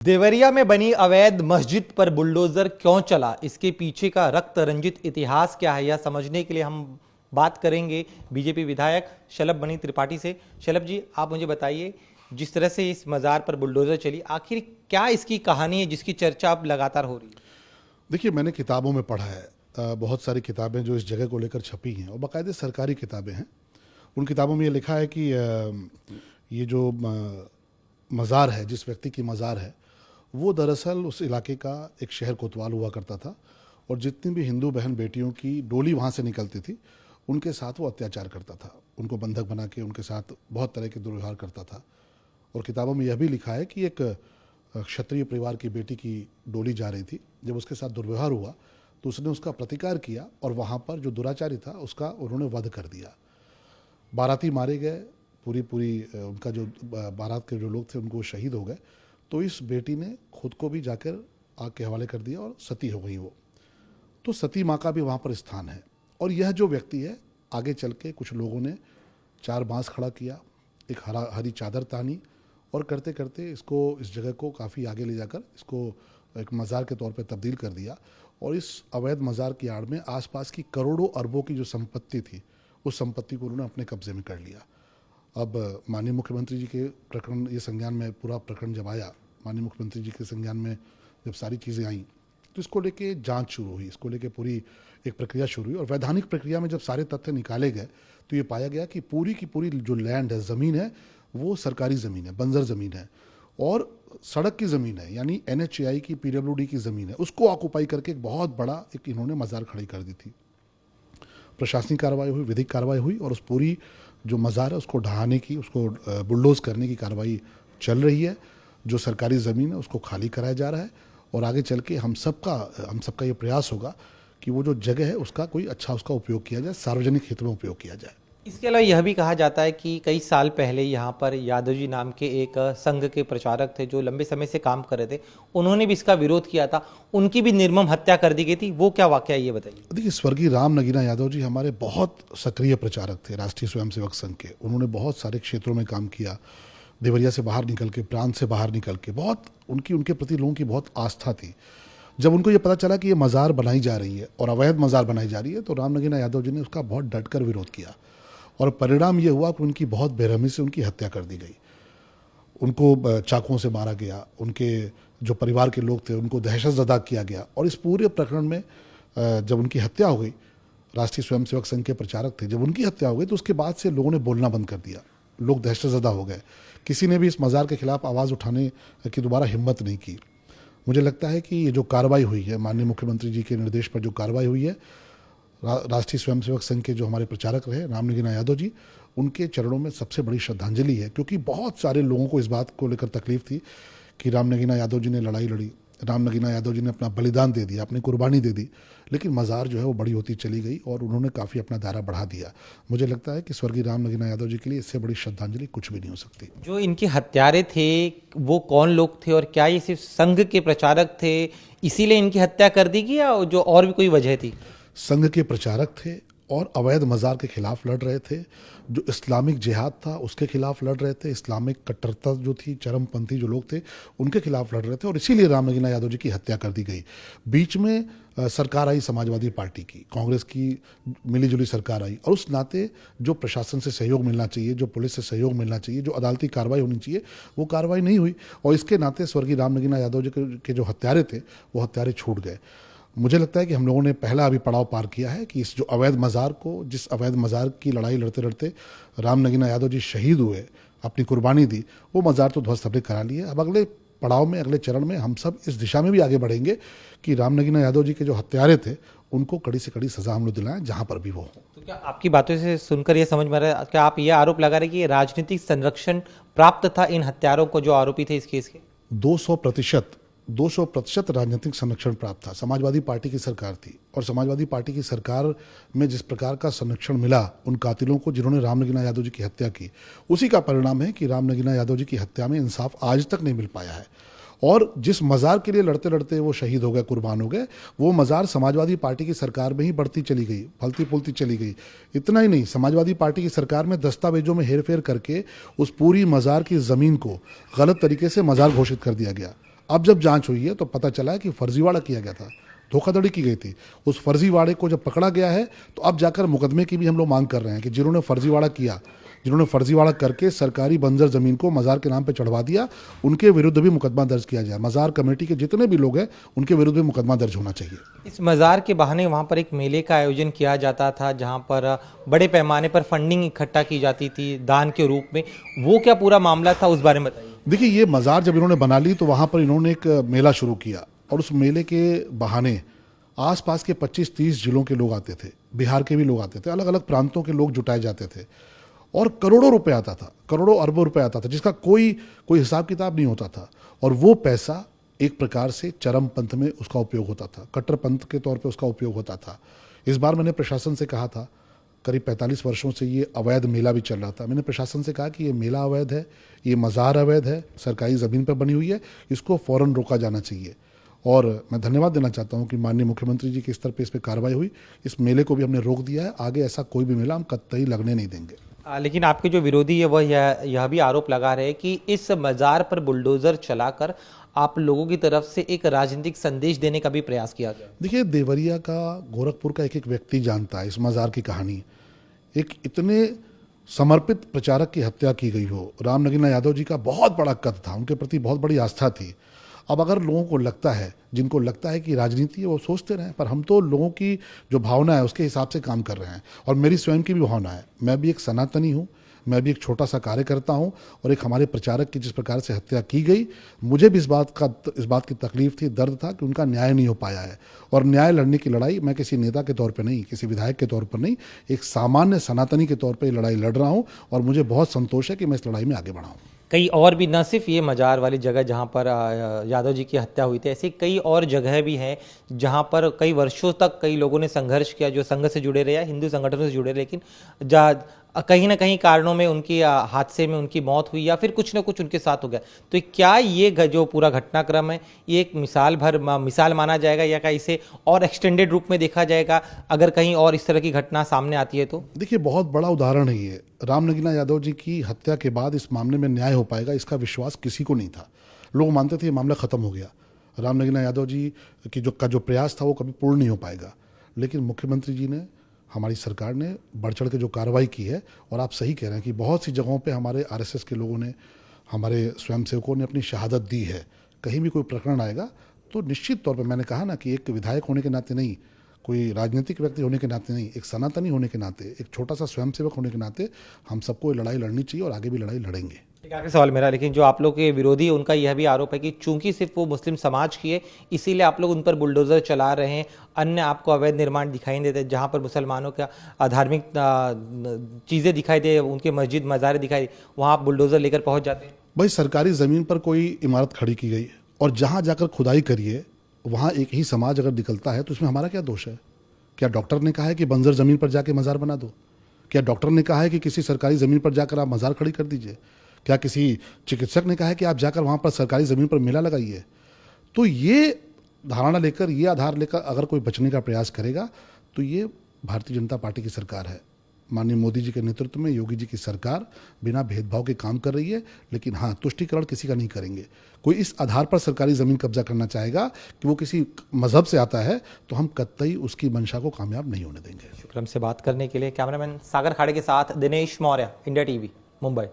देवरिया में बनी अवैध मस्जिद पर बुलडोजर क्यों चला, इसके पीछे का रक्त रंजित इतिहास क्या है, यह समझने के लिए हम बात करेंगे बीजेपी विधायक शलभ मणि त्रिपाठी से। शलभ जी, आप मुझे बताइए, जिस तरह से इस मजार पर बुलडोजर चली, आखिर क्या इसकी कहानी है जिसकी चर्चा अब लगातार हो रही है? देखिए, मैंने किताबों में पढ़ा है, बहुत सारी किताबें जो इस जगह को लेकर छपी हैं और बाकायदे सरकारी किताबें हैं। उन किताबों में ये लिखा है कि ये जो मज़ार है, जिस व्यक्ति की मज़ार है, वो दरअसल उस इलाके का एक शहर कोतवाल हुआ करता था और जितनी भी हिंदू बहन बेटियों की डोली वहाँ से निकलती थी, उनके साथ वो अत्याचार करता था, उनको बंधक बना के उनके साथ बहुत तरह के दुर्व्यवहार करता था। और किताबों में यह भी लिखा है कि एक क्षत्रिय परिवार की बेटी की डोली जा रही थी, जब उसके साथ दुर्व्यवहार हुआ तो उसने उसका प्रतिकार किया और वहाँ पर जो दुराचारी था उसका उन्होंने वध कर दिया। बाराती मारे गए, पूरी उनका जो बारात के जो लोग थे उनको शहीद हो गए। तो इस बेटी ने खुद को भी जाकर आग के हवाले कर दिया और सती हो गई वो। तो सती माँ का भी वहाँ पर स्थान है। और यह जो व्यक्ति है, आगे चल के कुछ लोगों ने 4 बांस खड़ा किया, एक हरी चादर तानी और करते करते इसको, इस जगह को काफ़ी आगे ले जाकर इसको एक मज़ार के तौर पे तब्दील कर दिया। और इस अवैध मज़ार की आड़ में आसपास की करोड़ों अरबों की जो संपत्ति थी, उस संपत्ति को उन्होंने अपने कब्जे में कर लिया। अब माननीय मुख्यमंत्री जी के प्रकरण, ये संज्ञान में पूरा प्रकरण जब आया, माननीय मुख्यमंत्री जी के संज्ञान में जब सारी चीज़ें आईं तो इसको लेके जांच शुरू हुई, इसको लेके पूरी एक प्रक्रिया शुरू हुई। और वैधानिक प्रक्रिया में जब सारे तथ्य निकाले गए तो ये पाया गया कि पूरी की पूरी जो लैंड है, ज़मीन है, वो सरकारी ज़मीन है, बंजर ज़मीन है और सड़क की ज़मीन है, यानी NHAI की PWD की ज़मीन है, उसको ऑक्यूपाई करके एक बहुत बड़ा एक इन्होंने मज़ार खड़ी कर दी थी। प्रशासनिक कार्रवाई हुई, विधिक कार्रवाई हुई और उस पूरी जो मज़ार है उसको ढहाने की, उसको बुलडोज़ करने की कार्रवाई चल रही है। जो सरकारी ज़मीन है उसको खाली कराया जा रहा है और आगे चल के हम सबका ये प्रयास होगा कि वो जो जगह है उसका कोई अच्छा उसका उपयोग किया जाए, सार्वजनिक हित में उपयोग किया जाए। इसके अलावा यह भी कहा जाता है कि कई साल पहले यहाँ पर यादव जी नाम के एक संघ के प्रचारक थे जो लंबे समय से काम कर रहे थे, उन्होंने भी इसका विरोध किया था, उनकी भी निर्मम हत्या कर दी गई थी। वो क्या वाकया है, ये बताइए। देखिए, स्वर्गीय राम नगीना यादव जी हमारे बहुत सक्रिय प्रचारक थे राष्ट्रीय स्वयंसेवक संघ के। उन्होंने बहुत सारे क्षेत्रों में काम किया, देवरिया से बाहर निकल के, प्रांत से बाहर निकल के, बहुत उनके प्रति लोगों की बहुत आस्था थी। जब उनको ये पता चला कि ये मज़ार बनाई जा रही है और अवैध मज़ार बनाई जा रही है तो राम नगीना यादव जी ने उसका बहुत डटकर विरोध किया और परिणाम ये हुआ कि उनकी बहुत बेरहमी से उनकी हत्या कर दी गई। उनको चाकुओं से मारा गया, उनके जो परिवार के लोग थे उनको दहशतज़दा किया गया। और इस पूरे प्रकरण में जब उनकी हत्या हो गई, राष्ट्रीय स्वयंसेवक संघ के प्रचारक थे, जब उनकी हत्या हो गई तो उसके बाद से लोगों ने बोलना बंद कर दिया, लोग दहशतज़दा हो गए। किसी ने भी इस मज़ार के खिलाफ आवाज़ उठाने की दोबारा हिम्मत नहीं की। मुझे लगता है कि ये जो कार्रवाई हुई है, माननीय मुख्यमंत्री जी के निर्देश पर जो कार्रवाई हुई है, राष्ट्रीय स्वयंसेवक संघ के जो हमारे प्रचारक रहे राम नगीना यादव जी, उनके चरणों में सबसे बड़ी श्रद्धांजलि है। क्योंकि बहुत सारे लोगों को इस बात को लेकर तकलीफ थी कि राम नगीना यादव जी ने लड़ाई लड़ी, राम नगीना यादव जी ने अपना बलिदान दे दिया, अपनी कुर्बानी दे दी, लेकिन मज़ार जो है वो बड़ी होती चली गई और उन्होंने काफ़ी अपना दायरा बढ़ा दिया। मुझे लगता है कि स्वर्गीय राम नगीना यादव जी के लिए इससे बड़ी श्रद्धांजलि कुछ भी नहीं हो सकती। जो इनके हत्यारे थे वो कौन लोग थे और क्या ये सिर्फ संघ के प्रचारक थे इसीलिए इनकी हत्या कर दी गई या जो और भी कोई वजह थी? संघ के प्रचारक थे और अवैध मज़ार के खिलाफ लड़ रहे थे। जो इस्लामिक जिहाद था उसके खिलाफ लड़ रहे थे, इस्लामिक कट्टरता जो थी, चरमपंथी जो लोग थे उनके खिलाफ लड़ रहे थे और इसीलिए राम नगीना यादव जी की हत्या कर दी गई। बीच में सरकार आई समाजवादी पार्टी की, कांग्रेस की मिलीजुली सरकार आई और उस नाते जो प्रशासन से सहयोग मिलना चाहिए, जो पुलिस से सहयोग मिलना चाहिए, जो अदालती कार्रवाई होनी चाहिए, वो कार्रवाई नहीं हुई और इसके नाते स्वर्गीय राम नगीना यादव जी के जो हत्यारे थे वो हत्यारे छूट गए। मुझे लगता है कि हम लोगों ने पहला अभी पड़ाव पार किया है कि इस जो अवैध मज़ार को, जिस अवैध मज़ार की लड़ाई लड़ते लड़ते राम नगीना यादव जी शहीद हुए, अपनी कुर्बानी दी, वो मज़ार तो ध्वस्त हमने करा लिए। अब अगले पड़ाव में, अगले चरण में हम सब इस दिशा में भी आगे बढ़ेंगे कि राम नगीना यादव जी के जो हत्यारे थे उनको कड़ी से कड़ी सज़ा हम लोग दिलाएं जहाँ पर भी वो हो। तो क्या आपकी बातों से सुनकर ये समझ में आ रहा है, क्या आप ये आरोप लगा रहे हैं कि राजनीतिक संरक्षण प्राप्त था इन हत्यारों को जो आरोपी थे इस केस के? 200% राजनीतिक संरक्षण प्राप्त था। समाजवादी पार्टी की सरकार थी और समाजवादी पार्टी की सरकार में जिस प्रकार का संरक्षण मिला उन कातिलों को जिन्होंने राम नगीना यादव जी की हत्या की, उसी का परिणाम है कि राम नगीना यादव जी की हत्या में इंसाफ आज तक नहीं मिल पाया है। और जिस मज़ार के लिए लड़ते लड़ते वो शहीद हो गए, कुर्बान हो गए, वो मज़ार समाजवादी पार्टी की सरकार में ही बढ़ती चली गई, फलती फूलती चली गई। इतना ही नहीं, समाजवादी पार्टी की सरकार में दस्तावेजों में हेरफेर करके उस पूरी मज़ार की ज़मीन को गलत तरीके से मज़ार घोषित कर दिया गया। अब जब जांच हुई है तो पता चला है कि फर्जीवाड़ा किया गया था, धोखाधड़ी की गई थी। उस फर्जीवाड़े को जब पकड़ा गया है तो अब जाकर मुकदमे की भी हम लोग मांग कर रहे हैं कि जिन्होंने फर्जीवाड़ा किया, जिन्होंने फर्जीवाड़ा करके सरकारी बंजर ज़मीन को मज़ार के नाम पे चढ़वा दिया, उनके विरुद्ध भी मुकदमा दर्ज किया जाए। मज़ार कमेटी के जितने भी लोग हैं उनके विरुद्ध भी मुकदमा दर्ज होना चाहिए। इस मज़ार के बहाने वहाँ पर एक मेले का आयोजन किया जाता था जहाँ पर बड़े पैमाने पर फंडिंग इकट्ठा की जाती थी दान के रूप में, वो क्या पूरा मामला था, उस बारे में बताइए। देखिए, ये मज़ार जब इन्होंने बना ली तो वहाँ पर इन्होंने एक मेला शुरू किया और उस मेले के बहाने आसपास के 25-30 जिलों के लोग आते थे, बिहार के भी लोग आते थे, अलग अलग प्रांतों के लोग जुटाए जाते थे और करोड़ों रुपए आता था, करोड़ों अरबों रुपए आता था, जिसका कोई हिसाब किताब नहीं होता था। और वो पैसा एक प्रकार से चरम पंथ में उसका उपयोग होता था, कट्टर पंथ के तौर पे उसका उपयोग होता था। इस बार मैंने प्रशासन से कहा था, करीब 45 वर्षों से ये अवैध मेला भी चल रहा था। मैंने प्रशासन से कहा कि ये मेला अवैध है, ये मज़ार अवैध है, सरकारी ज़मीन पर बनी हुई है, इसको फ़ौरन रोका जाना चाहिए। और मैं धन्यवाद देना चाहता हूं कि माननीय मुख्यमंत्री जी के स्तर पे इस पर कार्रवाई हुई, इस मेले को भी हमने रोक दिया है। आगे ऐसा कोई भी मेला हम कतई लगने नहीं देंगे। लेकिन आपके जो विरोधी है वह यह भी आरोप लगा रहे हैं कि इस मज़ार पर बुलडोज़र चलाकर आप लोगों की तरफ से एक राजनीतिक संदेश देने का भी प्रयास किया गया। देखिए, देवरिया का, गोरखपुर का एक एक व्यक्ति जानता है इस मज़ार की कहानी। एक इतने समर्पित प्रचारक की हत्या की गई हो, राम नगीना यादव जी का बहुत बड़ा कद था, उनके प्रति बहुत बड़ी आस्था थी। अब अगर लोगों को लगता है, जिनको लगता है कि राजनीति है, वो सोचते रहें, पर हम तो लोगों की जो भावना है उसके हिसाब से काम कर रहे हैं। और मेरी स्वयं की भी भावना है, मैं भी एक सनातनी हूँ, मैं भी एक छोटा सा कार्यकर्ता हूँ और एक हमारे प्रचारक की जिस प्रकार से हत्या की गई, मुझे भी इस बात की तकलीफ थी, दर्द था कि उनका न्याय नहीं हो पाया है। और न्याय लड़ने की लड़ाई मैं किसी नेता के तौर पर नहीं, किसी विधायक के तौर पर नहीं, एक सामान्य सनातनी के तौर पर ये लड़ाई लड़ रहा हूँ और मुझे बहुत संतोष है कि मैं इस लड़ाई में आगे बढ़ा हूँ। कई और भी, न सिर्फ ये मज़ार वाली जगह जहाँ पर यादव जी की हत्या हुई थी, ऐसी कई और जगह भी हैं जहाँ पर कई वर्षों तक कई लोगों ने संघर्ष किया, जो संघ से जुड़े रहे या हिंदू संगठनों से जुड़े रहे, लेकिन कहीं ना कहीं कारणों में उनकी हादसे में उनकी मौत हुई या फिर कुछ ना कुछ उनके साथ हो गया। तो क्या ये जो पूरा घटनाक्रम है ये एक मिसाल माना जाएगा या क्या इसे और एक्सटेंडेड रूप में देखा जाएगा अगर कहीं और इस तरह की घटना सामने आती है तो? देखिए, बहुत बड़ा उदाहरण है ये। राम नगीना यादव जी की हत्या के बाद इस मामले में न्याय हो पाएगा, इसका विश्वास किसी को नहीं था। लोग मानते थे ये मामला खत्म हो गया, राम नगीना यादव जी की जो प्रयास था वो कभी पूर्ण नहीं हो पाएगा। लेकिन मुख्यमंत्री जी ने, हमारी सरकार ने बढ़ चढ़ के जो कार्रवाई की है, और आप सही कह रहे हैं कि बहुत सी जगहों पे हमारे आरएसएस के लोगों ने, हमारे स्वयंसेवकों ने अपनी शहादत दी है। कहीं भी कोई प्रकरण आएगा तो निश्चित तौर पे, मैंने कहा ना कि एक विधायक होने के नाते नहीं, कोई राजनीतिक व्यक्ति होने के नाते नहीं, एक सनातनी होने के नाते, एक छोटा सा स्वयंसेवक होने के नाते हम सबको ये लड़ाई लड़नी चाहिए और आगे भी लड़ाई लड़ेंगे। एक आखिरी सवाल मेरा, लेकिन जो आप लोग के विरोधी है उनका यह भी आरोप है कि चूंकि सिर्फ वो मुस्लिम समाज की है इसीलिए आप लोग उन पर बुलडोजर चला रहे हैं, अन्य आपको अवैध निर्माण दिखाई नहीं देते, जहां पर मुसलमानों का धार्मिक चीज़ें दिखाई दे, उनके मस्जिद मज़ारे दिखाई दे, वहाँ आप बुलडोजर लेकर पहुँच जाते हैं। भाई, सरकारी ज़मीन पर कोई इमारत खड़ी की गई और जहाँ जाकर खुदाई करिए वहाँ एक ही समाज अगर निकलता है तो इसमें हमारा क्या दोष है? क्या डॉक्टर ने कहा है कि बंजर ज़मीन पर जाके मज़ार बना दो? क्या डॉक्टर ने कहा है कि किसी सरकारी ज़मीन पर जाकर आप मज़ार खड़ी कर दीजिए? क्या किसी चिकित्सक ने कहा है कि आप जाकर वहाँ पर सरकारी ज़मीन पर मेला लगाइए? तो ये धारणा लेकर, ये आधार लेकर अगर कोई बचने का प्रयास करेगा तो ये भारतीय जनता पार्टी की सरकार है। माननीय मोदी जी के नेतृत्व में योगी जी की सरकार बिना भेदभाव के काम कर रही है। लेकिन हाँ, तुष्टिकरण किसी का नहीं करेंगे। कोई इस आधार पर सरकारी ज़मीन कब्जा करना चाहेगा कि वो किसी मजहब से आता है तो हम कतई उसकी मंशा को कामयाब नहीं होने देंगे। शुक्रम से बात करने के लिए कैमरामैन सागर खाड़े के साथ दिनेश मौर्य, इंडिया टीवी, मुंबई।